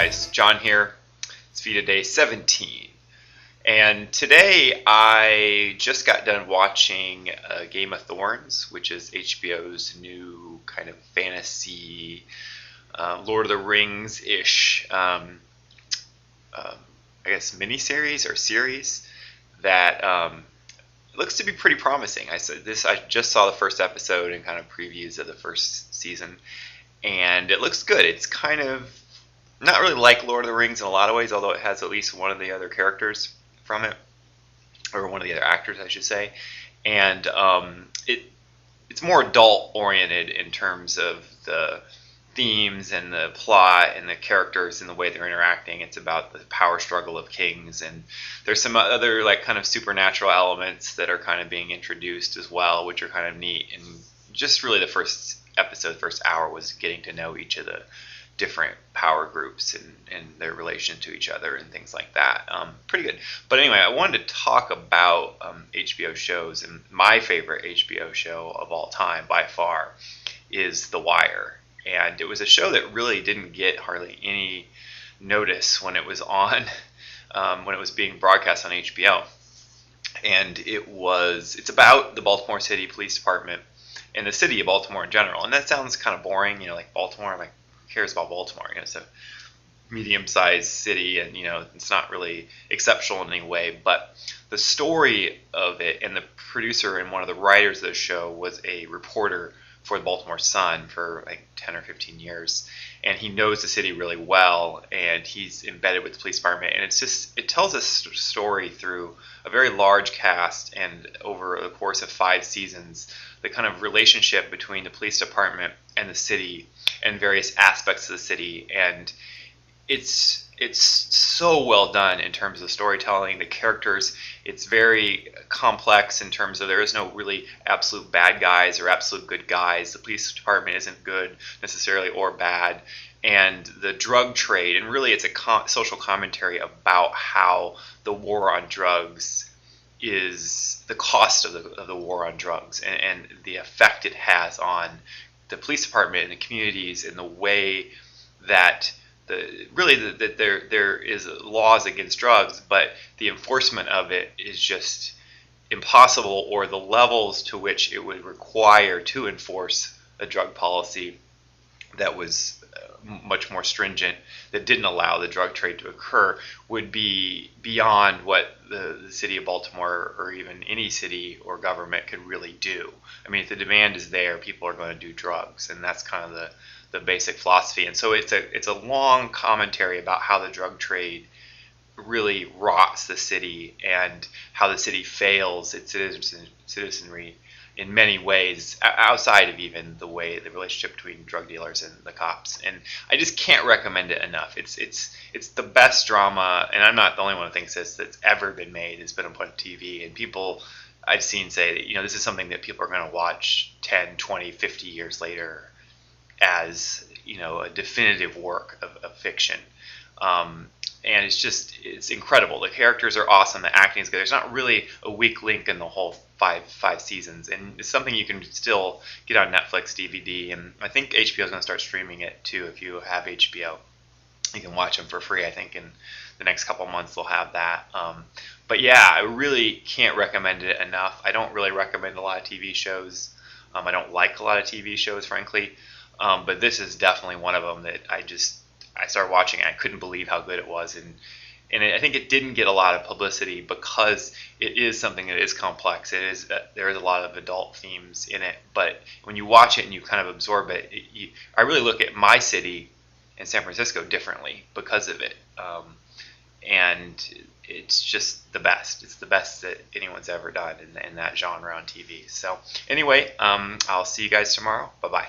guys, John here. It's VEDA Day 17. And today I just got done watching Game of Thrones, which is HBO's new kind of fantasy, Lord of the Rings-ish, I guess miniseries or series that looks to be pretty promising. I just saw the first episode and kind of previews of the first season, and it looks good. It's kind of not really like Lord of the Rings in a lot of ways, although it has at least one of the other characters from it, or one of the other actors, I should say. And it's more adult oriented in terms of the themes and the plot and the characters and the way they're interacting. It's about the power struggle of kings, and there's some other like kind of supernatural elements that are kind of being introduced as well, which are kind of neat. And just really the first episode, first hour, was getting to know each of the different power groups and their relation to each other and things like that. Pretty good. But anyway, I wanted to talk about HBO shows, and my favorite HBO show of all time by far is The Wire. And it was a show that really didn't get hardly any notice when it was on, when it was being broadcast on HBO. And it's about the Baltimore City Police Department and the city of Baltimore in general. And that sounds kind of boring, like Baltimore, like who cares about Baltimore? It's a medium-sized city, and it's not really exceptional in any way. But the story of it, and the producer and one of the writers of the show was a reporter for the Baltimore Sun for like 10 or 15 years, and he knows the city really well, and he's embedded with the police department, and it tells a story through a very large cast and over the course of 5 seasons, the kind of relationship between the police department and the city and various aspects of the city. And it's so well done in terms of storytelling. The characters, it's very complex in terms of there is no really absolute bad guys or absolute good guys. The police department isn't good necessarily or bad. And the drug trade, and really it's a social commentary about how the war on drugs is the cost of the war on drugs, and the effect it has on the police department and the communities, and the way that that there is laws against drugs, but the enforcement of it is just impossible, or the levels to which it would require to enforce a drug policy that was much more stringent, that didn't allow the drug trade to occur, would be beyond what the city of Baltimore, or even any city or government, could really do. I mean, if the demand is there, people are going to do drugs, and that's kind of the basic philosophy. And so it's a long commentary about how the drug trade really rots the city, and how the city fails its citizenry in many ways, outside of even the relationship between drug dealers and the cops. And I just can't recommend it enough. It's the best drama, and I'm not the only one who thinks this, that's ever been made. It's been put on TV, and people I've seen say that this is something that people are going to watch 10, 20, 50 years later as a definitive work of fiction. And it's incredible. The characters are awesome. The acting is good. There's not really a weak link in the whole five seasons, and it's something you can still get on Netflix, DVD, and I think HBO is going to start streaming it too. If you have HBO, you can watch them for free. I think in the next couple months they'll have that. But yeah, I really can't recommend it enough. I don't really recommend a lot of TV shows. I don't like a lot of TV shows, frankly, but this is definitely one of them that I started watching and I couldn't believe how good it was. And I think it didn't get a lot of publicity because it is something that is complex. There is a lot of adult themes in it, but when you watch it and you kind of absorb it, I really look at my city in San Francisco differently because of it. And it's just the best. It's the best that anyone's ever done in that genre on TV. So anyway, I'll see you guys tomorrow. Bye-bye.